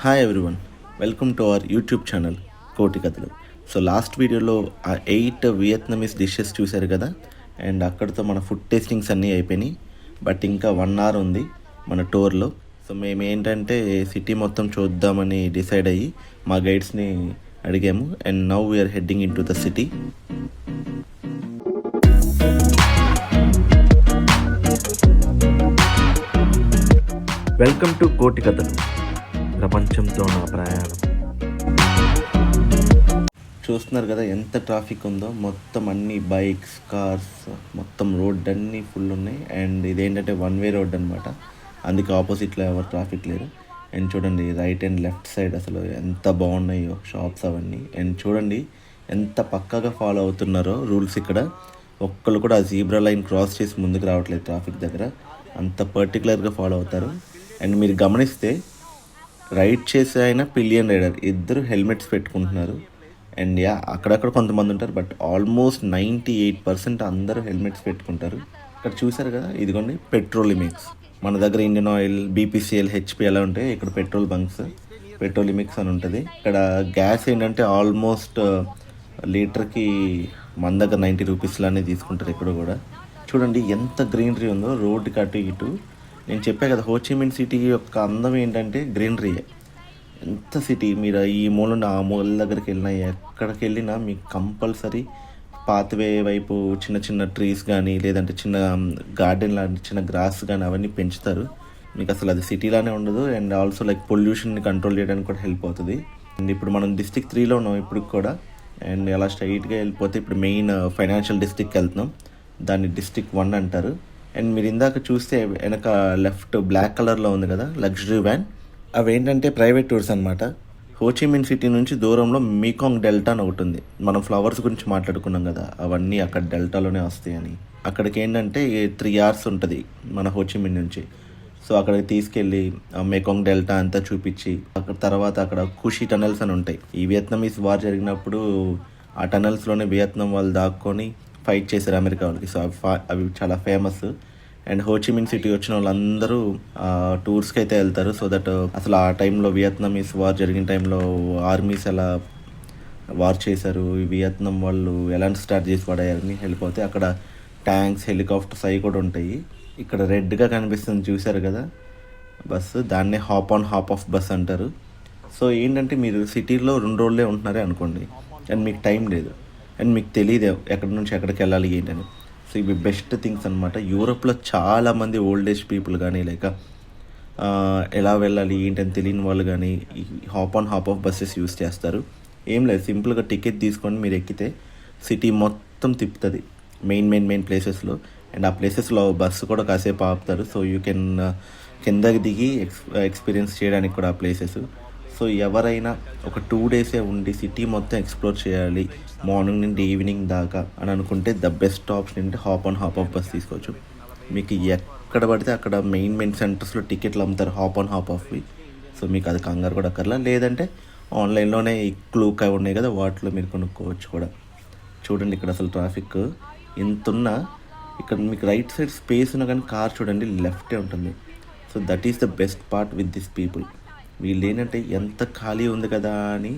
Hi everyone, welcome to our YouTube channel కోటి కథలు. So last వీడియోలో ఆ 8 వియత్నమీస్ డిషెస్ చూశారు కదా, అండ్ అక్కడితో మన ఫుడ్ టేస్టింగ్స్ అన్నీ అయిపోయినాయి. బట్ ఇంకా 1 hour ఉంది మన టూర్లో. సో మేము ఏంటంటే సిటీ మొత్తం చూద్దామని డిసైడ్ అయ్యి మా గైడ్స్ని అడిగాము. And now we are heading in to the city. Welcome to కోటి కథలు, ప్రపంచంతో నా ప్రయాణం. చూస్తున్నారు కదా ఎంత ట్రాఫిక్ ఉందో. మొత్తం అన్ని బైక్స్, కార్స్, మొత్తం రోడ్ అన్నీ ఫుల్ ఉన్నాయి. అండ్ ఇదేంటంటే 1-way రోడ్ అనమాట, అందుకే ఆపోజిట్లో ఎవరు ట్రాఫిక్ లేరు. అండ్ చూడండి రైట్ అండ్ లెఫ్ట్ సైడ్ అసలు ఎంత బాగున్నాయో షాప్స్ అవన్నీ. అండ్ చూడండి ఎంత పక్కాగా ఫాలో అవుతున్నారో రూల్స్. ఇక్కడ ఒక్కళ్ళు కూడా ఆ జీబ్రా లైన్ క్రాస్ చేసి ముందుకు రావట్లేదు ట్రాఫిక్ దగ్గర, అంత పర్టికులర్గా ఫాలో అవుతారు. అండ్ మీరు గమనిస్తే రైడ్ చేసే ఆయన పిలియన్ రైడర్ ఇద్దరు హెల్మెట్స్ పెట్టుకుంటున్నారు. అండ్ అక్కడక్కడ కొంతమంది ఉంటారు, బట్ ఆల్మోస్ట్ 98% అందరూ హెల్మెట్స్ పెట్టుకుంటారు. ఇక్కడ చూసారు కదా, ఇదిగోండి పెట్రోలిమిక్స్. మన దగ్గర ఇండియన్ ఆయిల్, బీపీసీఎల్, హెచ్పి ఎలా ఉంటాయి, ఇక్కడ పెట్రోల్ బంక్స్, పెట్రోలిమిక్స్ అని ఉంటుంది. ఇక్కడ గ్యాస్ ఏంటంటే ఆల్మోస్ట్ లీటర్కి మన దగ్గర 90 రూపీస్ లానే తీసుకుంటారు ఇక్కడ కూడా. చూడండి ఎంత గ్రీనరీ ఉందో రోడ్డుకి అటు ఇటు. నేను చెప్పా కదా, హోచిమిన్ సిటీ యొక్క అందం ఏంటంటే గ్రీనరీయే. ఎంత సిటీ మీరు ఈ మూల నుండి ఆ మూల దగ్గరికి వెళ్ళినా, ఎక్కడికి వెళ్ళినా మీకు కంపల్సరీ పాత్వే వైపు చిన్న చిన్న ట్రీస్ కానీ, లేదంటే చిన్న గార్డెన్ లాంటి చిన్న గ్రాస్ కానీ అవన్నీ పెంచుతారు. మీకు అసలు అది సిటీలానే ఉండదు. అండ్ ఆల్సో లైక్ పొల్యూషన్ని కంట్రోల్ చేయడానికి కూడా హెల్ప్ అవుతుంది. అండ్ ఇప్పుడు మనం డిస్ట్రిక్ట్ 3లో ఉన్నాం ఇప్పుడు కూడా. అండ్ అలా స్ట్రైట్గా వెళ్ళిపోతే ఇప్పుడు మెయిన్ ఫైనాన్షియల్ డిస్ట్రిక్ట్కి వెళ్తున్నాం, దాన్ని డిస్ట్రిక్ట్ 1 అంటారు. అండ్ మీరు ఇందాక చూస్తే వెనక లెఫ్ట్ బ్లాక్ కలర్లో ఉంది కదా లగ్జరీ వ్యాన్, అవేంటంటే ప్రైవేట్ టూర్స్ అనమాట. హోచిమిన్ సిటీ నుంచి దూరంలో మీకాంగ్ డెల్టా అని ఒకటి ఉంది. మనం ఫ్లవర్స్ గురించి మాట్లాడుకున్నాం కదా, అవన్నీ అక్కడ డెల్టాలోనే వస్తాయని. అక్కడికి ఏంటంటే 3 hours ఉంటుంది మన హోచిమిన్ నుంచి. సో అక్కడికి తీసుకెళ్ళి మేకాంగ్ డెల్టా అంతా చూపించి, అక్కడ తర్వాత అక్కడ కుషి టనల్స్ అని ఉంటాయి. ఈ వియత్నమీస్ వార్ జరిగినప్పుడు ఆ టనల్స్లోనే వియత్నాం వాళ్ళు దాక్కొని ఫైట్ చేశారు అమెరికా వాళ్ళకి. సో అవి చాలా ఫేమస్. అండ్ హోచిమిన్ సిటీ వచ్చిన వాళ్ళందరూ టూర్స్కి అయితే వెళ్తారు. సో దట్ అసలు ఆ టైంలో వియత్నమీస్ వార్ జరిగిన టైంలో ఆర్మీస్ ఎలా వార్ చేశారు, వియత్నాం వాళ్ళు ఎలాంటి స్టార్ట్ చేసి పడారని హెల్ప్ అవుతాయి. అక్కడ ట్యాంక్స్, హెలికాప్టర్స్ అవి కూడా ఉంటాయి. ఇక్కడ రెడ్గా కనిపిస్తుంది చూశారు కదా బస్సు, దాన్నే hop on hop of bus అంటారు. సో ఏంటంటే మీరు సిటీలో 2 రోజులే ఉంటున్నారే అనుకోండి, అండ్ మీకు టైం లేదు, అండ్ మీకు తెలియదు ఎక్కడి నుంచి ఎక్కడికి వెళ్ళాలి ఏంటని. సో ఇవి బెస్ట్ థింగ్స్ అనమాట. యూరోప్లో చాలామంది ఓల్డ్ ఏజ్ పీపుల్ కానీ, లేక ఎలా వెళ్ళాలి ఏంటని తెలియని వాళ్ళు కానీ ఈ hop on hop of buses use చేస్తారు. ఏం లేదు, సింపుల్గా టికెట్ తీసుకొని మీరు ఎక్కితే సిటీ మొత్తం తిప్పుతుంది మెయిన్ ప్లేసెస్లో. అండ్ ఆ ప్లేసెస్లో బస్సు కూడా కాసేపు ఆపుతారు. సో యూ కెన్ కిందకి దిగి ఎక్స్పీరియన్స్ చేయడానికి కూడా ఆ ప్లేసెస్. సో ఎవరైనా ఒక 2 days ఉండి సిటీ మొత్తం ఎక్స్ప్లోర్ చేయాలి మార్నింగ్ నుండి ఈవినింగ్ దాకా అని అనుకుంటే ద బెస్ట్ ఆప్షన్ ఏంటంటే hop on hop of bus తీసుకోవచ్చు. మీకు ఎక్కడ పడితే అక్కడ మెయిన్ సెంటర్స్లో టికెట్లు అమ్ముతారు హాప్ ఆన్ హాప్ ఆఫ్వి. సో మీకు అది కంగారు కూడా అక్కర్లా, లేదంటే ఆన్లైన్లోనే క్లూక్ అవి ఉన్నాయి కదా, వాటిలో మీరు కొనుక్కోవచ్చు కూడా. చూడండి ఇక్కడ అసలు ట్రాఫిక్ ఇంతున్నా, ఇక్కడ మీకు రైట్ సైడ్ స్పేస్ ఉన్నా కానీ కార్ చూడండి లెఫ్టే ఉంటుంది. So that is the best part with this people. వీళ్ళు ఏంటంటే ఎంత ఖాళీ ఉంది కదా అని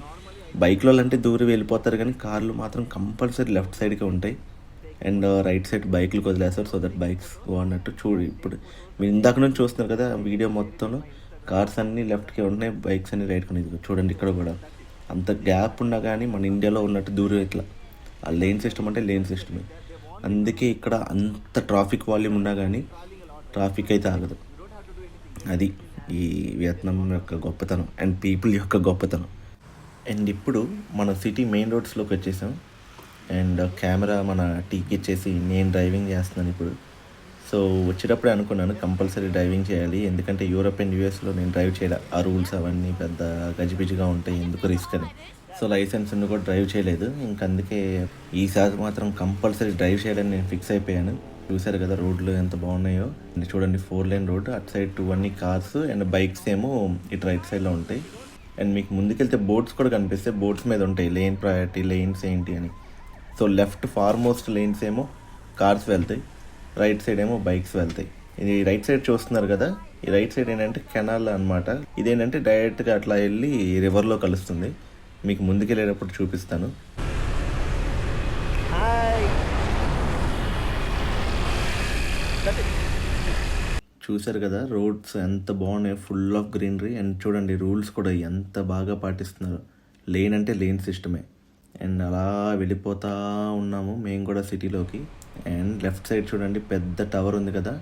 బైక్లో అంటే దూరం వెళ్ళిపోతారు, కానీ కార్లు మాత్రం కంపల్సరీ లెఫ్ట్ సైడ్కే ఉంటాయి. అండ్ రైట్ సైడ్ బైక్లు వదిలేస్తారు. సో దట్ బైక్స్ అన్నట్టు చూడు. ఇప్పుడు మీరు ఇందాక నుంచి చూస్తున్నారు కదా వీడియో మొత్తంలో కార్స్ అన్నీ లెఫ్ట్కే ఉంటున్నాయి, బైక్స్ అన్నీ రైట్కి ఉన్నాయి. చూడండి ఇక్కడ కూడా అంత గ్యాప్ ఉన్నా కానీ మన ఇండియాలో ఉన్నట్టు దూరం ఇట్లా ఆ లేన్ సిస్టమ్ అంటే లేన్ సిస్టమే. అందుకే ఇక్కడ అంత ట్రాఫిక్ వాల్యూమ్ ఉన్నా కానీ ట్రాఫిక్ అయితే ఆగదు. అది ఈ వియత్నాం యొక్క గొప్పతనం అండ్ పీపుల్ యొక్క గొప్పతనం. అండ్ ఇప్పుడు మన సిటీ మెయిన్ రోడ్స్లోకి వచ్చేసాం. అండ్ కెమెరా మన టీకి ఇచ్చేసి నేను డ్రైవింగ్ చేస్తున్నాను ఇప్పుడు. సో వచ్చేటప్పుడే అనుకున్నాను కంపల్సరీ డ్రైవింగ్ చేయాలి, ఎందుకంటే యూరోప్ అండ్ యూఎస్లో నేను డ్రైవ్ చేయాలి. ఆ రూల్స్ అవన్నీ పెద్ద గజిబిజిగా ఉంటాయి, ఎందుకు రిస్క్ అని. సో లైసెన్స్ కూడా డ్రైవ్ చేయలేదు. అందుకే ఈసారి మాత్రం కంపల్సరీ డ్రైవ్ చేయాలని నేను ఫిక్స్ అయిపోయాను. చూసారు కదా రోడ్లు ఎంత బాగున్నాయో. చూడండి 4 lane రోడ్, అటు సైడ్ 2 అన్ని కార్స్ అండ్ బైక్స్ ఏమో ఇటు రైట్ సైడ్లో ఉంటాయి. అండ్ మీకు ముందుకెళ్తే బోట్స్ కూడా కనిపిస్తాయి, బోట్స్ మీద ఉంటాయి లేన్ ప్రయారిటీ, లేన్స్ ఏంటి అని. సో లెఫ్ట్ ఫార్మోస్ట్ లేన్స్ ఏమో కార్స్ వెళ్తాయి, రైట్ సైడ్ ఏమో బైక్స్ వెళ్తాయి. ఇది రైట్ సైడ్ చూస్తున్నారు కదా, ఈ రైట్ సైడ్ ఏంటంటే కెనాల్ అనమాట. ఇదేంటంటే డైరెక్ట్గా అట్లా వెళ్ళి రివర్లో కలుస్తుంది. మీకు ముందుకెళ్ళేటప్పుడు చూపిస్తాను. చూసారు కదా రోడ్స్ ఎంత బాగున్నాయి, ఫుల్ ఆఫ్ గ్రీనరీ. అండ్ చూడండి రూల్స్ కూడా ఎంత బాగా పాటిస్తున్నారు. లేన్ అంటే లేన్ సిస్టమే. అండ్ అలా వెళ్ళిపోతూ ఉన్నాము మేము కూడా సిటీలోకి. అండ్ లెఫ్ట్ సైడ్ చూడండి పెద్ద టవర్ ఉంది కదా,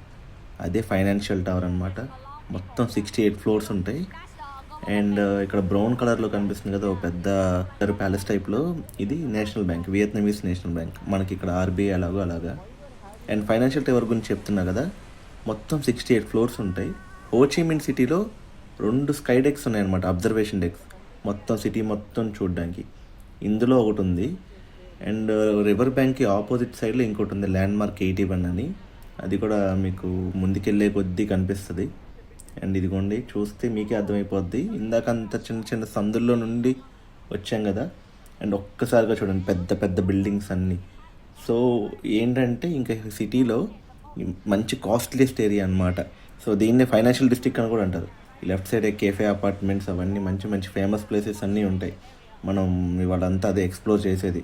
అదే ఫైనాన్షియల్ టవర్ అనమాట. మొత్తం 68 ఫ్లోర్స్ ఉంటాయి. అండ్ ఇక్కడ బ్రౌన్ కలర్లో కనిపిస్తుంది కదా ఒక పెద్ద ప్యాలెస్ టైప్లో, ఇది national bank, Vietnamese national bank. మనకి ఇక్కడ ఆర్బీఐ అలాగా. అండ్ ఫైనాన్షియల్ టవర్ గురించి చెప్తున్నా కదా, మొత్తం 68 ఫ్లోర్స్ ఉంటాయి. హోచిమిన్ సిటీలో 2 స్కై డెక్స్ ఉన్నాయన్నమాట, అబ్జర్వేషన్ డెక్స్, మొత్తం సిటీ మొత్తం చూడడానికి. ఇందులో ఒకటి ఉంది. అండ్ రివర్ బ్యాంక్కి ఆపోజిట్ సైడ్లో ఇంకోటి ఉంది, ల్యాండ్ మార్క్ 81 అని. అది కూడా మీకు ముందుకెళ్ళే కొద్దీ కనిపిస్తుంది. అండ్ ఇదిగోండి చూస్తే మీకే అర్థమైపోద్ది, ఇందాక అంత చిన్న చిన్న సందుల్లో నుండి వచ్చాం కదా. అండ్ ఒక్కసారిగా చూడండి పెద్ద పెద్ద బిల్డింగ్స్ అన్నీ. సో ఏంటంటే ఇంకా సిటీలో మంచి కాస్ట్లీయెస్ట్ ఏరియా అనమాట. సో దీన్నే ఫైనాన్షియల్ డిస్ట్రిక్ట్ అని కూడా అంటారు. ఈ లెఫ్ట్ సైడ్ కేఫే అపార్ట్మెంట్స్ అవన్నీ మంచి మంచి ఫేమస్ ప్లేసెస్ అన్నీ ఉంటాయి. మనం ఇవాళంతా అదే ఎక్స్ప్లోర్ చేసేది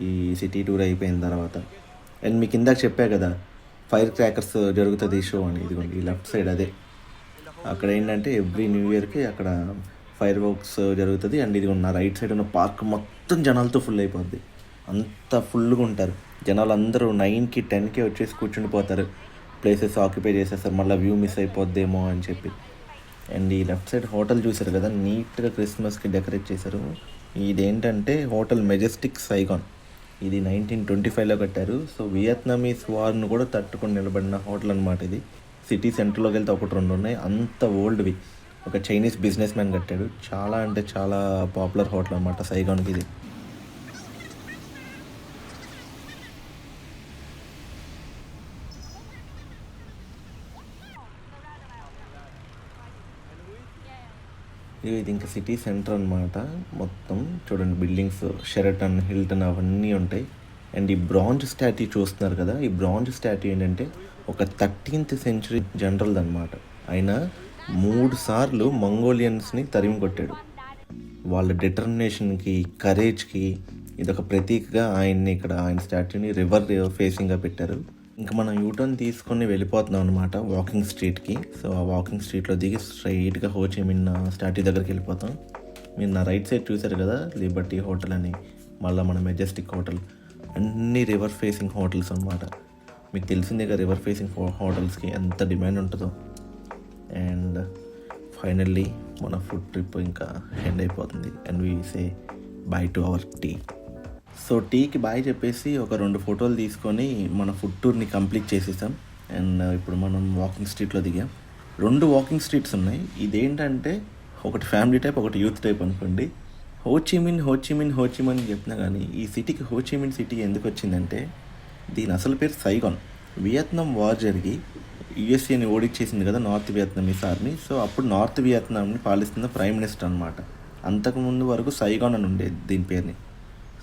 ఈ సిటీ టూర్ అయిపోయిన తర్వాత. అండ్ మీకు ఇందాక చెప్పా కదా ఫైర్ క్రాకర్స్ జరుగుతుంది షో అని, ఇదిగోండి ఈ లెఫ్ట్ సైడ్ అదే. అక్కడ ఏంటంటే ఎవ్రీ న్యూ ఇయర్కి అక్కడ ఫైర్ వర్క్స్ జరుగుతుంది. అండ్ ఇది ఉన్న రైట్ సైడ్ ఉన్న పార్క్ మొత్తం జనాలతో ఫుల్ అయిపోద్ది, అంత ఫుల్గా ఉంటారు జనాలు. అందరూ 9కి 10కి వచ్చేసి కూర్చుండిపోతారు, ప్లేసెస్ ఆక్యుపై చేసేస్తారు, మళ్ళీ వ్యూ మిస్ అయిపోద్దేమో అని చెప్పి. అండ్ ఈ లెఫ్ట్ సైడ్ హోటల్ చూసారు కదా, నీట్గా క్రిస్మస్కి డెకరేట్ చేశారు. ఇదేంటంటే హోటల్ మెజెస్టిక్ సైగాన్, ఇది 1925లో కట్టారు. సో వియత్నమీస్ వార్ను కూడా తట్టుకొని నిలబడిన హోటల్ అనమాట ఇది. సిటీ సెంటర్లోకి వెళ్తే 1-2 ఉన్నాయి, అంత ఓల్డ్వి. ఒక చైనీస్ బిజినెస్ మ్యాన్ కట్టాడు. చాలా అంటే చాలా పాపులర్ హోటల్ అనమాట సైగాన్కి ఇది. ఇది ఇంకా సిటీ సెంటర్ అనమాట. మొత్తం చూడండి బిల్డింగ్స్, షెరటన్, హిల్టన్ అవన్నీ ఉంటాయి. అండ్ ఈ బ్రాంజ్ స్టాట్యూ చూస్తున్నారు కదా, ఈ బ్రాంజ్ స్టాట్యూ ఏంటంటే ఒక 13th సెంచరీ జనరల్ అనమాట. ఆయన 3 సార్లు మంగోలియన్స్ని తరిమి కొట్టాడు. వాళ్ళ డిటర్మినేషన్కి, కరేజ్కి ఇదొక ప్రతీకగా ఆయన్ని ఇక్కడ ఆయన స్టాట్యూని రివర్ ఫేసింగ్గా పెట్టారు. ఇంకా మనం యూటర్న్ తీసుకొని వెళ్ళిపోతున్నాం అనమాట వాకింగ్ స్ట్రీట్కి. సో ఆ వాకింగ్ స్ట్రీట్లో దిగి స్ట్రైట్గా హోచిమిన్ స్టాట్యూ దగ్గరికి వెళ్ళిపోతాం. మీరు నా రైట్ సైడ్ చూసారు కదా లిబర్టీ హోటల్ అని, మళ్ళీ మన మెజెస్టిక్ హోటల్, అన్ని రివర్ ఫేసింగ్ హోటల్స్ అనమాట. మీకు తెలిసిందే కదా రివర్ ఫేసింగ్ హోటల్స్కి ఎంత డిమాండ్ ఉంటుందో. అండ్ ఫైనల్లీ మన ఫుడ్ ట్రిప్ ఇంకా ఎండ్ అయిపోతుంది. And we say bye to our tea. So టీకి బాయ్ చెప్పేసి ఒక 2 ఫోటోలు తీసుకొని మన ఫుడ్ టూర్ని కంప్లీట్ చేసేసాం. అండ్ ఇప్పుడు మనం వాకింగ్ స్ట్రీట్లో దిగాం. 2 వాకింగ్ స్ట్రీట్స్ ఉన్నాయి. ఇదేంటంటే ఒకటి ఫ్యామిలీ టైప్, ఒకటి యూత్ టైప్ అనుకోండి. హోచిమిన్ చెప్పినా కానీ ఈ సిటీకి హోచిమిన్ సిటీ ఎందుకు వచ్చిందంటే, దీని అసలు పేరు సైగాన్. వియత్నాం వార్ జరిగి యుఎస్ఏని ఓడిచ్చేసింది కదా నార్త్ వియత్నామీస్ ఆర్మీ. సో అప్పుడు నార్త్ వియత్నాంని పాలిస్తున్న ప్రైమ్ మినిస్టర్ అనమాట. అంతకుముందు వరకు సైగాన్ అని ఉండేది దీని పేరుని.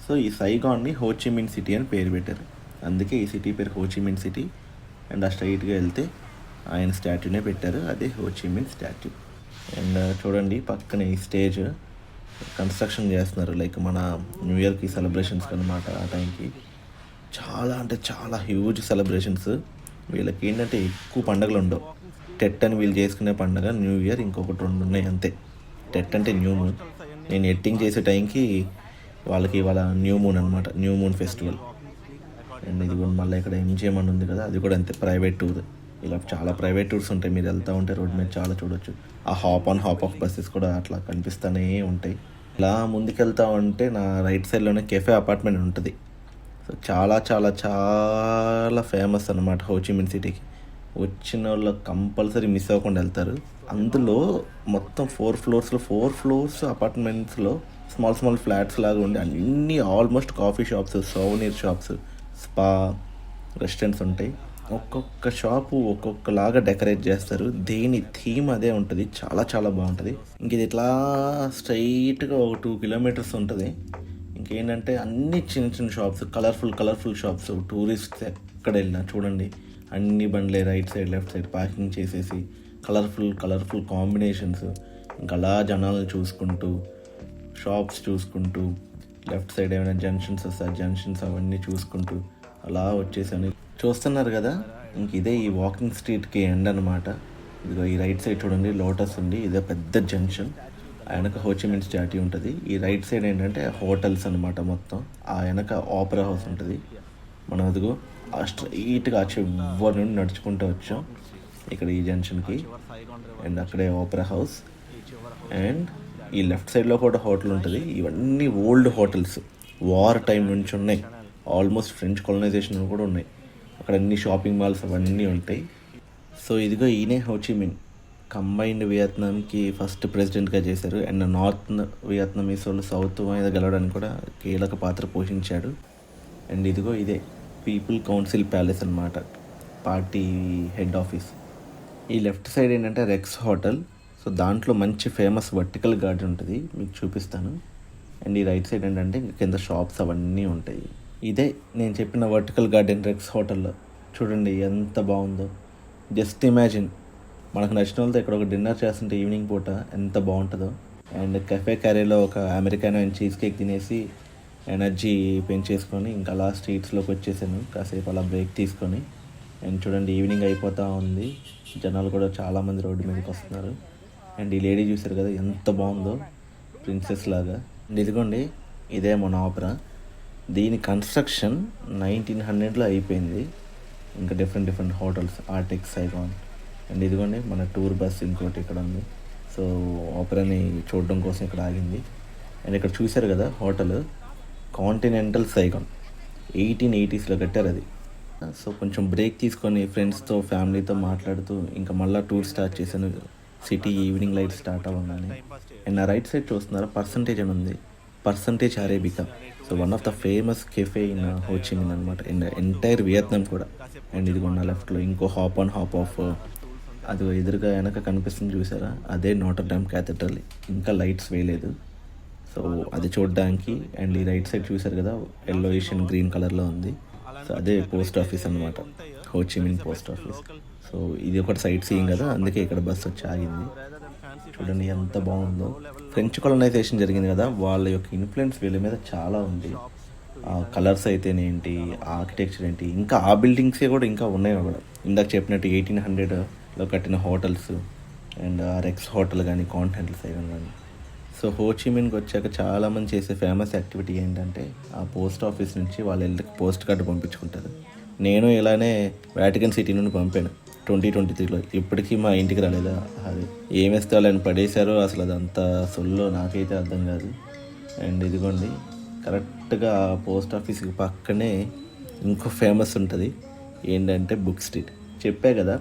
సో ఈ సైగాన్ని హోచిమిన్ సిటీ అని పేరు పెట్టారు. అందుకే ఈ సిటీ పేరు హోచిమిన్ సిటీ. అండ్ ఆ స్ట్రైట్గా వెళ్తే ఆయన స్టాట్యూనే పెట్టారు, అదే హోచిమిన్ స్టాట్యూ. అండ్ చూడండి పక్కనే ఈ స్టేజ్ కన్స్ట్రక్షన్ చేస్తున్నారు, లైక్ మన న్యూ ఇయర్కి సెలబ్రేషన్స్కి అనమాట. ఆ టైంకి చాలా అంటే చాలా హ్యూజ్ సెలబ్రేషన్స్. వీళ్ళకి ఏంటంటే ఎక్కువ పండుగలు ఉండవు. టెట్ అని వీళ్ళు చేసుకునే పండుగ, న్యూ ఇయర్, ఇంకొకటి 2 ఉన్నాయి అంతే. టెట్ అంటే న్యూ మూన్. నేను ఎడిటింగ్ చేసే టైంకి వాళ్ళకి ఇవాళ న్యూ మూన్ అనమాట, న్యూ మూన్ ఫెస్టివల్. అండ్ ఇది కూడా మళ్ళీ ఇక్కడ ఎంజిఎం అని ఉంది కదా, అది కూడా అంతే ప్రైవేట్ టూర్. ఇలా చాలా ప్రైవేట్ టూర్స్ ఉంటాయి, మీరు వెళ్తూ ఉంటే రోడ్ మీద చాలా చూడొచ్చు. ఆ hop on hop of buses కూడా అట్లా కనిపిస్తూనే ఉంటాయి. ఇలా ముందుకెళ్తా ఉంటే నా రైట్ సైడ్లోనే కెఫే అపార్ట్మెంట్ ఉంటుంది. సో చాలా చాలా చాలా ఫేమస్ అనమాట హోచిమిన్ సిటీకి. వచ్చిన వాళ్ళు కంపల్సరీ మిస్ అవ్వకుండా వెళ్తారు. అందులో మొత్తం 4 ఫ్లోర్స్ అపార్ట్మెంట్స్లో స్మాల్ ఫ్లాట్స్ లాగా ఉండి అన్నీ almost coffee shops, souvenir shops, spa, restaurants ఉంటాయి. ఒక్కొక్క షాపు ఒక్కొక్కలాగా డెకరేట్ చేస్తారు. దేని థీమ్ అదే ఉంటుంది, చాలా చాలా బాగుంటుంది. ఇంక ఇది ఇట్లా స్ట్రైట్గా ఒక 2 కిలోమీటర్స్ ఉంటుంది. ఇంకేంటంటే అన్ని చిన్న షాప్స్, కలర్ఫుల్ షాప్స్. టూరిస్ట్ ఎక్కడ వెళ్ళినా చూడండి అన్ని బండ్లే right side left side parking చేసేసి కలర్ఫుల్ కాంబినేషన్స్, ఇంకా అలా జనాలను చూసుకుంటూ షాప్స్ చూసుకుంటూ లెఫ్ట్ సైడ్ ఏమైనా జంక్షన్స్ వస్తాయి జంక్షన్స్ అవన్నీ చూసుకుంటూ అలా వచ్చేసాను. చూస్తున్నారు కదా, ఇంక ఇదే ఈ వాకింగ్ స్ట్రీట్కి ఎండ్ అనమాట. ఇదిగో ఈ రైట్ సైడ్ చూడండి లోటస్ ఉంది, ఇదే పెద్ద జంక్షన్. ఆ వెనక హోచిమిన్ స్టాట్యూ ఉంటుంది. ఈ రైట్ సైడ్ ఏంటంటే హోటల్స్ అనమాట మొత్తం. ఆ వెనక ఆపరా హౌస్ ఉంటుంది. మనం అదిగో ఆ స్ట్రైట్గా ఆ చివరి నుండి నడుచుకుంటూ వచ్చాం ఇక్కడ ఈ జంక్షన్కి. అండ్ అక్కడే ఆపరా హౌస్. అండ్ ఈ లెఫ్ట్ సైడ్లో కూడా హోటల్ ఉంటుంది. ఇవన్నీ ఓల్డ్ హోటల్స్, వార్ టైం నుంచి ఉన్నాయి. ఆల్మోస్ట్ ఫ్రెంచ్ కొలనైజేషన్ కూడా ఉన్నాయి. అక్కడ అన్ని షాపింగ్ మాల్స్ అవన్నీ ఉంటాయి. సో ఇదిగో ఈయనే హోచిమిన్ కంబైన్డ్ వియత్నాంకి ఫస్ట్ ప్రెసిడెంట్గా చేశారు. అండ్ నార్త్ వియత్నామీస్ వాళ్ళు సౌత్ మీద గెలవడానికి కూడా కీలక పాత్ర పోషించాడు. అండ్ ఇదిగో ఇదే పీపుల్ కౌన్సిల్ ప్యాలెస్ అన్నమాట, పార్టీ హెడ్ ఆఫీస్. ఈ లెఫ్ట్ సైడ్ ఏంటంటే రెక్స్ హోటల్. సో దాంట్లో మంచి ఫేమస్ వర్టికల్ గార్డెన్ ఉంటుంది, మీకు చూపిస్తాను. అండ్ ఈ రైట్ సైడ్ ఏంటంటే కింద షాప్స్ అవన్నీ ఉంటాయి. ఇదే నేను చెప్పిన వర్టికల్ గార్డెన్ రెక్స్ హోటల్లో. చూడండి ఎంత బాగుందో. జస్ట్ ఇమాజిన్ మనకు నచ్చిన వాళ్ళతో ఇక్కడ ఒక డిన్నర్ చేస్తుంటే ఈవినింగ్ పూట ఎంత బాగుంటుందో. అండ్ కెఫే క్యారేలో ఒక అమెరికానో అండ్ చీజ్ కేక్ తినేసి ఎనర్జీ పెంచేసుకొని ఇంకా అలా స్ట్రీట్స్లోకి వచ్చేసాను కాసేపు అలా బ్రేక్ తీసుకొని. అండ్ చూడండి ఈవినింగ్ అయిపోతూ ఉంది, జనాలు కూడా చాలామంది రోడ్డు మీదకి వస్తున్నారు. అండ్ ఈ లేడీ చూసారు కదా ఎంత బాగుందో, ప్రిన్సెస్ లాగా. అండ్ ఇదిగోండి ఇదే మన ఆపరా. దీని కన్స్ట్రక్షన్ 1900లో అయిపోయింది. ఇంకా డిఫరెంట్ హోటల్స్, ఆర్టెక్, సైగాన్. అండ్ ఇదిగోండి మన టూర్ బస్ ఇంకోటి ఇక్కడ ఉంది. సో ఆపరాని చూడడం కోసం ఇక్కడ ఆగింది. అండ్ ఇక్కడ చూశారు కదా హోటల్ కాంటినెంటల్ సైగాన్, 1880sలో కట్టారు అది. సో కొంచెం బ్రేక్ తీసుకొని ఫ్రెండ్స్తో ఫ్యామిలీతో మాట్లాడుతూ ఇంకా మళ్ళీ టూర్ స్టార్ట్ చేశాను. సిటీ ఈవినింగ్ లైట్ స్టార్ట్ అవ్వగానే. అండ్ నా రైట్ సైడ్ చూస్తున్నారా పర్సంటేజ్ అని ఉంది, percentage arabica. So one of the famous cafe in Ho Chi Minh అనమాట, ఇన్ ఎంటైర్ వియత్నాం కూడా. అండ్ ఇది నా లెఫ్ట్లో ఇంకో హాప్ ఆన్ హాప్ ఆఫ్, అది ఎదురుగా వెనక కనిపిస్తుంది చూసారా, అదే నోటర్ డామ్ క్యాథడ్రల్. ఇంకా లైట్స్ వేయలేదు, సో అది చూడడానికి. అండ్ ఈ రైట్ సైడ్ చూసారు కదా ఎల్లోయిష్ అండ్ గ్రీన్ కలర్లో ఉంది. సో అదే పోస్ట్ ఆఫీస్ అనమాట, హోచిమిన్ పోస్ట్ ఆఫీస్. సో ఇది ఒకటి సైట్ సీయింగ్ కదా, అందుకే ఇక్కడ బస్సు వచ్చి ఆగింది. చూడండి ఎంత బాగుందో. ఫ్రెంచ్ కొలనైజేషన్ జరిగింది కదా, వాళ్ళ యొక్క ఇన్ఫ్లుయెన్స్ వీళ్ళ మీద చాలా ఉంది. కలర్స్ అయితేనేంటి, ఆర్కిటెక్చర్ ఏంటి, ఇంకా ఆ బిల్డింగ్సే కూడా ఇంకా ఉన్నాయి కూడా. ఇందాక చెప్పినట్టు 1800లో కట్టిన హోటల్స్ అండ్ రెక్స్ హోటల్ కానీ కాంటినెంటల్ సైగన్ కానీ. సో హోచిమిన్కి వచ్చాక చాలామంది చేసే ఫేమస్ యాక్టివిటీ ఏంటంటే ఆ పోస్ట్ ఆఫీస్ నుంచి వాళ్ళ ఇళ్ళకి పోస్ట్ కార్డు పంపించుకుంటారు. నేను ఇలానే వాటికన్ సిటీ నుండి పంపాను 2023లో. ఇప్పటికీ మా ఇంటికి రాలేదా, అది ఏమేస్తే వాళ్ళని పడేశారో అసలు అదంతా సొల్లో నాకైతే అర్థం కాదు. అండ్ ఇదిగోండి కరెక్ట్గా పోస్ట్ ఆఫీస్కి పక్కనే ఇంకో ఫేమస్ ఉంటుంది ఏంటంటే బుక్ స్ట్రీట్. చెప్పే కదా,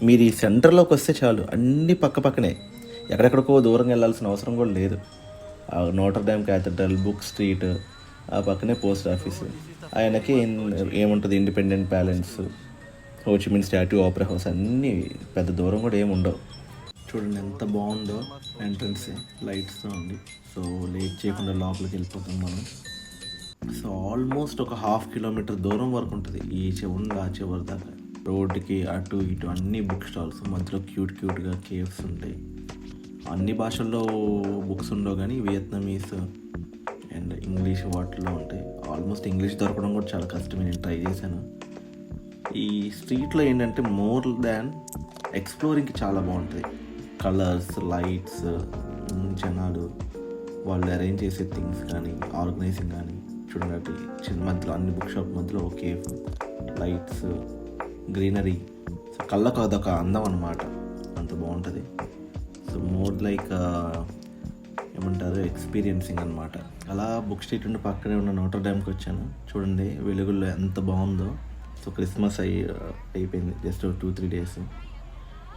మీరు ఈ సెంటర్లోకి వస్తే చాలు అన్నీ పక్కనే, ఎక్కడెక్కడికో దూరంగా వెళ్ళాల్సిన అవసరం కూడా లేదు. ఆ నోటర్ డామ్ క్యాథడ్రల్, బుక్ స్ట్రీట్, ఆ పక్కనే పోస్ట్ ఆఫీసు, ఆయనకి ఏముంటుంది ఇండిపెండెంట్ ప్యాలెస్, హోచిమిన్ స్టాట్యూ, ఆపరా హౌస్, అన్నీ పెద్ద దూరం కూడా ఏమి ఉండవు. చూడండి ఎంత బాగుందో ఎంట్రన్స్, లైట్స్తో ఉంది. సో లేట్ చేయకుండా లోపలికి వెళ్ళిపోతాం మనం. సో ఆల్మోస్ట్ ఒక 1/2 కిలోమీటర్ దూరం వరకు ఉంటుంది ఈ చివరి ఆ చివరి దాకా. రోడ్డుకి అటు ఇటు అన్ని బుక్ స్టాల్స్, మధ్యలో క్యూట్గా కేవ్స్ ఉంటాయి. అన్ని భాషల్లో బుక్స్ ఉండవు కానీ వియత్నమీస్ అండ్ ఇంగ్లీష్ వాటిలో ఉంటాయి. ఆల్మోస్ట్ ఇంగ్లీష్ దొరకడం కూడా చాలా కష్టమే, నేను ట్రై చేశాను. ఈ స్ట్రీట్లో ఏంటంటే మోర్ దాన్ ఎక్స్ప్లోరింగ్కి చాలా బాగుంటుంది. కలర్స్, లైట్స్, జనాలు, వాళ్ళు అరేంజ్ చేసే థింగ్స్ కానీ ఆర్గనైజింగ్ కానీ. చూడండి అటు చిన్న మధ్యలో అన్ని బుక్ షాప్ మధ్యలో కేఫ్, లైట్స్, గ్రీనరీ. సో కళ్ళకు అదొక అందం అన్నమాట, అంత బాగుంటుంది. సో మోర్ లైక్ ఏమంటారు ఎక్స్పీరియన్సింగ్ అనమాట. అలా బుక్ స్ట్రీట్ నుండి పక్కనే ఉన్న నోటర్ డ్యామ్కి వచ్చాను. చూడండి వెలుగుల్లో ఎంత బాగుందో. సో క్రిస్మస్ అయిపోయింది జస్ట్ 2-3 డేస్.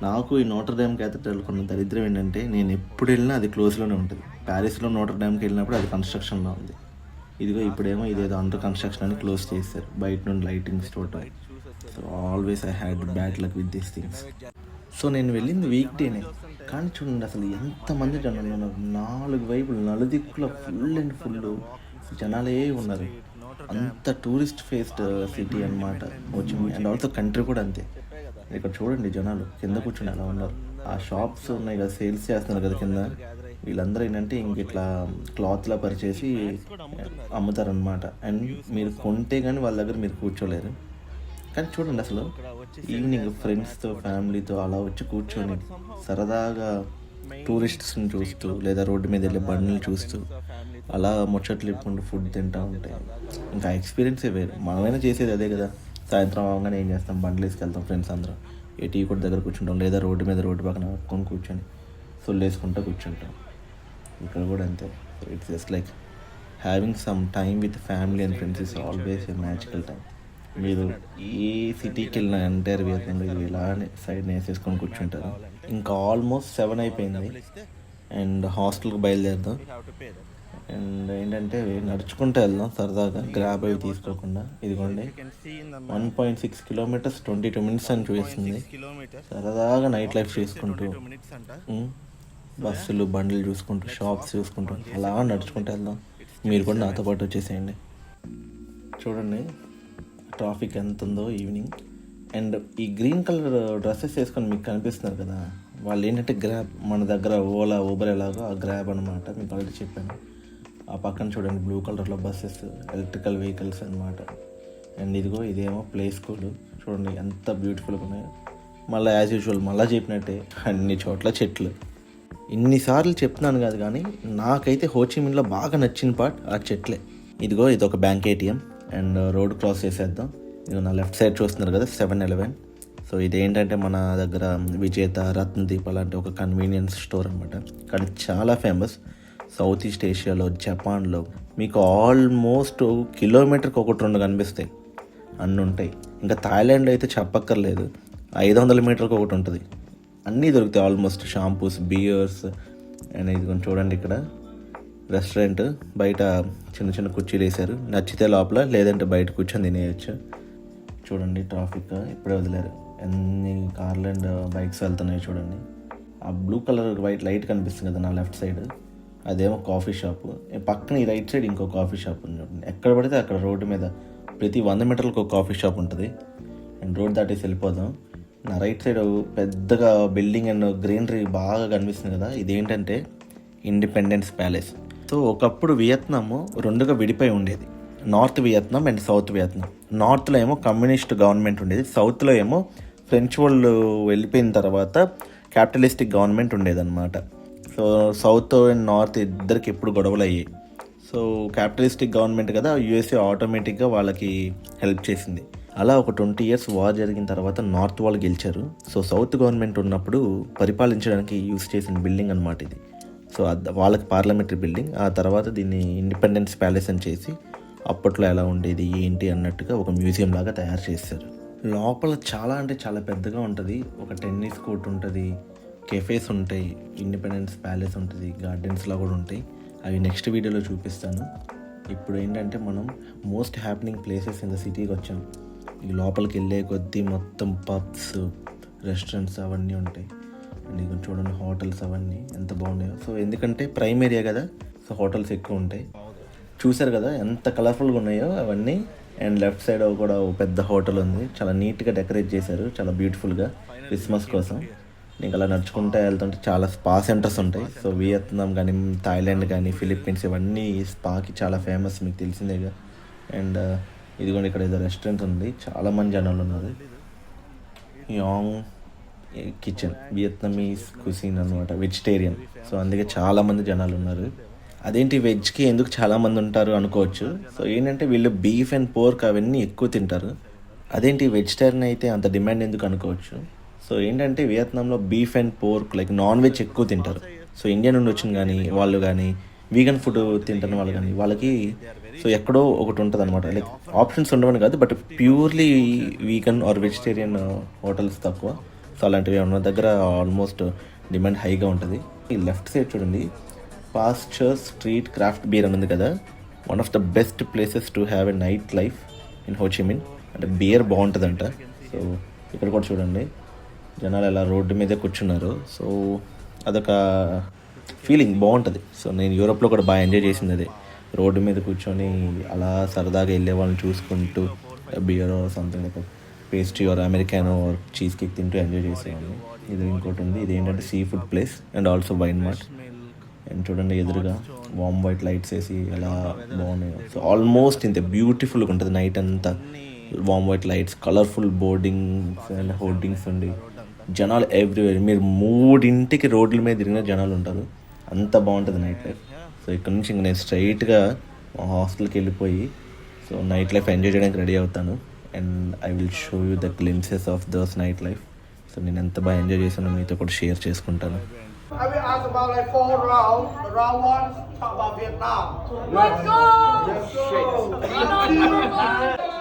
నాకు ఈ నోటర్ డామ్ క్యాథడ్రల్ కొన్న దరిద్రం ఏంటంటే నేను ఎప్పుడు వెళ్ళినా అది క్లోజ్లోనే ఉంటుంది. ప్యారిస్లో నోటర్ డామ్కి వెళ్ళినప్పుడు అది కన్స్ట్రక్షన్లో ఉంది. ఇదిగో ఇప్పుడేమో ఇదేదో అండర్ కన్స్ట్రక్షన్ అని క్లోజ్ చేస్తారు, బయట నుండి లైటింగ్స్ చూడటం. So always I had bad luck with these things. So నేను వెళ్ళింది వీక్ డేనే, కానీ చూడండి అసలు ఎంతమంది జనాలు ఉన్నారు. 4 వైపులు నలుదిక్కుల ఫుల్ అండ్ ఫుల్ జనాలే ఉన్నారు. అంత టూరిస్ట్ ఫేస్డ్ సిటీ అనమాట హోచిమిన్. అండ్ ఆల్సో కంట్రీ కూడా అంతే. ఇక్కడ చూడండి జనాలు కింద కూర్చొని ఎలా ఉన్నారు. ఆ షాప్స్ ఉన్నాయి కదా, సేల్స్ చేస్తున్నారు కదా కింద, వీళ్ళందరూ ఏంటంటే ఇంక ఇట్లా క్లాత్లా పరిచేసి అమ్ముతారనమాట. అండ్ మీరు కొంటే కానీ వాళ్ళ దగ్గర మీరు కూర్చోలేరు. కానీ చూడండి అసలు ఈవినింగ్ ఫ్రెండ్స్తో ఫ్యామిలీతో అలా వచ్చి కూర్చొని సరదాగా టూరిస్ట్స్ని చూస్తూ లేదా రోడ్డు మీద వెళ్ళే బండ్లు చూస్తూ అలా ముచ్చట్లు ఇప్పుకుంటూ ఫుడ్ తింటూ ఉంటాయి. ఇంకా ఎక్స్పీరియన్సే వేరు. మనమైనా చేసేది అదే కదా, సాయంత్రం అవగానే ఏం చేస్తాం, బండ్లు వేసుకెళ్తాం ఫ్రెండ్స్ అందరం, ఏ టీ కూడా దగ్గర కూర్చుంటాం లేదా రోడ్డు మీద రోడ్డు పక్కన పట్టుకొని కూర్చొని సొల్లు వేసుకుంటూ కూర్చుంటాం. ఇక్కడ కూడా అంతే. So it's just like having some time with family and friends is always a magical time. మీరు ఏ సిటీకి వెళ్ళిన ఎంటైర్ వియత్నాంలో ఇది ఇలానే సైడ్ వేసేసుకొని కూర్చుంటారు. ఇంకా ఆల్మోస్ట్ 7 అయిపోయింది అండ్ హాస్టల్కి బయలుదేరుదాం. అండ్ ఏంటంటే నడుచుకుంటూ వెళ్దాం సరదాగా, గ్రాబ్ అవి తీసుకోకుండా. ఇదిగోండి 1.6 కిలోమీటర్స్ 22 మినిట్స్ అని చూపిస్తుంది. సరదాగా నైట్ లైఫ్ చేసుకుంటూ బస్సులు బండ్లు చూసుకుంటూ షాప్స్ చూసుకుంటూ అలా నడుచుకుంటూ వెళ్దాం. మీరు కూడా నాతో పాటు వచ్చేసేయండి. చూడండి ట్రాఫిక్ ఎంత ఉందో ఈవినింగ్. అండ్ ఈ గ్రీన్ కలర్ డ్రెస్సెస్ వేసుకొని మీకు కనిపిస్తున్నారు కదా, వాళ్ళు ఏంటంటే గ్రాబ్, మన దగ్గర ఓలా ఊబర్ ఎలాగో ఆ గ్రాబ్ అనమాట. మీకు ఆల్రెడీ చెప్పాను. ఆ పక్కన చూడండి బ్లూ కలర్లో బస్సెస్, ఎలక్ట్రికల్ వెహికల్స్ అనమాట. అండ్ ఇదిగో ఇదేమో ప్లే స్కూల్. చూడండి ఎంత బ్యూటిఫుల్గా ఉన్నాయో. మళ్ళీ యాజ్ యూజువల్ మళ్ళీ చెప్పినట్టే అన్ని చోట్ల చెట్లు. ఇన్నిసార్లు చెప్తున్నాను కాదు కానీ నాకైతే హోచిమిన్లో బాగా నచ్చిన పార్ట్ ఆ చెట్లే. ఇదిగో ఇది ఒక bank ATM. And road cross చేసేద్దాం. ఇది నా లెఫ్ట్ సైడ్ చూస్తున్నారు కదా 7-Eleven. సో ఇదేంటంటే మన దగ్గర విజేత, రత్నదీప్ అలాంటి ఒక కన్వీనియన్స్ స్టోర్ అనమాట. కానీ చాలా ఫేమస్ సౌత్ ఈస్ట్ ఏషియాలో, జపాన్లో. మీకు ఆల్మోస్ట్ కిలోమీటర్కి 1-2 కనిపిస్తాయి, అన్నీ ఉంటాయి. ఇంకా థాయిలాండ్లో అయితే చెప్పక్కర్లేదు, 500 మీటర్కి ఒకటి ఉంటుంది. అన్నీ దొరుకుతాయి ఆల్మోస్ట్. Shampoos, beers. అండ్ ఇది కొంచెం చూడండి, ఇక్కడ రెస్టారెంట్ బయట చిన్న చిన్న కుర్చీలు వేశారు. నచ్చితే లోపల, లేదంటే బయట కూర్చొని తినేయచ్చు. చూడండి ట్రాఫిక్ ఇప్పుడే వదిలేరు, ఎన్ని కార్లు అండ్ బైక్స్ వెళ్తున్నాయి చూడండి. ఆ బ్లూ కలర్ వైట్ లైట్ కనిపిస్తుంది కదా నా లెఫ్ట్ సైడ్, అదేమో కాఫీ షాపు. పక్కన ఈ రైట్ సైడ్ ఇంకో కాఫీ షాప్ ఉంది చూడండి. ఎక్కడ పడితే అక్కడ రోడ్డు మీద ప్రతి 100 మీటర్లకు ఒక కాఫీ షాప్ ఉంటుంది. అండ్ రోడ్ దాటేసి వెళ్ళిపోదాం. నా రైట్ సైడ్ పెద్దగా బిల్డింగ్ అండ్ గ్రీనరీ బాగా కనిపిస్తుంది కదా, ఇదేంటంటే ఇండిపెండెన్స్ ప్యాలెస్. సో ఒకప్పుడు వియత్నాము 2గా విడిపోయి ఉండేది, north Vietnam and south Vietnam. నార్త్లో ఏమో కమ్యూనిస్ట్ గవర్నమెంట్ ఉండేది, సౌత్లో ఏమో ఫ్రెంచ్ వాళ్ళు వెళ్ళిపోయిన తర్వాత క్యాపిటలిస్టిక్ గవర్నమెంట్ ఉండేదన్నమాట. సో సౌత్ అండ్ నార్త్ ఇద్దరికి ఎప్పుడు గొడవలు అయ్యాయి. సో క్యాపిటలిస్టిక్ గవర్నమెంట్ కదా, యూఎస్ఏ ఆటోమేటిక్గా వాళ్ళకి హెల్ప్ చేసింది. అలా ఒక 20 ఇయర్స్ వార్ జరిగిన తర్వాత నార్త్ వాళ్ళు గెలిచారు. సో సౌత్ గవర్నమెంట్ ఉన్నప్పుడు పరిపాలించడానికి యూజ్ చేసిన బిల్డింగ్ అనమాట ఇది. సో వాళ్ళకి పార్లమెంటరీ బిల్డింగ్. ఆ తర్వాత దీన్ని ఇండిపెండెన్స్ ప్యాలెస్ అని చేసి అప్పట్లో ఎలా ఉండేది ఏంటి అన్నట్టుగా ఒక మ్యూజియం లాగా తయారు చేశారు. లోపల చాలా అంటే చాలా పెద్దగా ఉంటుంది. ఒక టెన్నిస్ కోర్ట్ ఉంటుంది, కెఫేస్ ఉంటాయి, ఇండిపెండెన్స్ ప్యాలెస్ ఉంటుంది, గార్డెన్స్లో కూడా ఉంటాయి. అవి నెక్స్ట్ వీడియోలో చూపిస్తాను. ఇప్పుడు ఏంటంటే మనం most happening places in the సిటీకి వచ్చాం. ఈ లోపలికి వెళ్ళే కొద్దీ మొత్తం పబ్స్, రెస్టారెంట్స్ అవన్నీ ఉంటాయి. అండ్ ఇక చూడండి హోటల్స్ అవన్నీ ఎంత బాగున్నాయో. సో ఎందుకంటే ప్రైమ్ ఏరియా కదా, సో హోటల్స్ ఎక్కువ ఉంటాయి. చూసారు కదా ఎంత కలర్ఫుల్గా ఉన్నాయో అవన్నీ. అండ్ లెఫ్ట్ సైడ్ కూడా ఒక పెద్ద హోటల్ ఉంది, చాలా నీట్గా డెకరేట్ చేశారు, చాలా బ్యూటిఫుల్గా క్రిస్మస్ కోసం. ఇంకా అలా నడుచుకుంటూ వెళ్తుంటే చాలా స్పా సెంటర్స్ ఉంటాయి. సో వియత్నాం కానీ, థాయిలాండ్ కానీ, ఫిలిప్పీన్స్ ఇవన్నీ స్పాకి చాలా ఫేమస్, మీకు తెలిసిందేగా. అండ్ ఇదిగోండి ఇక్కడ ఏదో రెస్టారెంట్ ఉంది, చాలామంది జనాలు ఉన్నారు. యాంగ్ కిచెన్, వియత్నమీస్ కుసిన్ అనమాట, వెజిటేరియన్. సో అందుకే చాలామంది జనాలు ఉన్నారు. అదేంటి వెజ్కి ఎందుకు చాలామంది ఉంటారు అనుకోవచ్చు. సో ఏంటంటే వీళ్ళు బీఫ్ అండ్ పోర్క్ అవన్నీ ఎక్కువ తింటారు, అదేంటి వెజిటేరియన్ అయితే అంత డిమాండ్ ఎందుకు అనుకోవచ్చు. సో ఏంటంటే వియత్నాంలో beef and pork like non veg ఎక్కువ తింటారు. సో ఇండియా నుండి వచ్చిన కానీ వాళ్ళు కానీ, వీగన్ ఫుడ్ తింటున్న వాళ్ళు కానీ, వాళ్ళకి సో ఎక్కడో ఒకటి ఉంటుంది అనమాట. లైక్ ఆప్షన్స్ ఉండవని కాదు, but purely vegan or vegetarian hotels తక్కువ. సో అలాంటివి ఉన్న దగ్గర ఆల్మోస్ట్ డిమాండ్ హైగా ఉంటుంది. ఈ లెఫ్ట్ సైడ్ చూడండి, పాస్చర్ స్ట్రీట్ క్రాఫ్ట్ బీర్ అని ఉంది కదా. One of the best places to have a night life in Ho Chi Minh. అంటే బియర్ బాగుంటుందంట. సో ఇక్కడ కూడా చూడండి జనాలు ఎలా రోడ్డు మీదే కూర్చున్నారు. సో అదొక ఫీలింగ్ బాగుంటుంది. సో నేను యూరోప్లో కూడా బాగా ఎంజాయ్ చేసింది అదే, రోడ్డు మీద కూర్చొని అలా సరదాగా వెళ్ళే వాళ్ళని చూసుకుంటూ beer something like pastry or americano or cheesecake తింటూ ఎంజాయ్ చేసేవాడిని. ఇది ఇంకోటి ఉంది, ఇది ఏంటంటే seafood place and also wine mart. And చూడండి ఎదురుగా వామ్ వైట్ లైట్స్ వేసి ఎలా బాగున్నాయో. సో ఆల్మోస్ట్ ఇంత బ్యూటిఫుల్గా ఉంటుంది నైట్ అంతా. వామ్ white lights, colourful boardings and hoardings ఉండి జనాలు ఎవ్రీవేర్. మీరు 3 రోడ్ల మీద తిరిగిన జనాలు ఉంటారు, అంత బాగుంటుంది నైట్ లైఫ్. సో ఇక్కడ నుంచి ఇంక నేను స్ట్రైట్గా మా హాస్టల్కి వెళ్ళిపోయి సో నైట్ లైఫ్ ఎంజాయ్ చేయడానికి రెడీ అవుతాను. And I will show you the glimpses of those night life. So నేను ఎంత బాగా ఎంజాయ్ చేశానో మీతో కూడా షేర్ చేసుకుంటాను. I will ask about like 4 rounds. The round 1, talk about Vietnam. Let's go!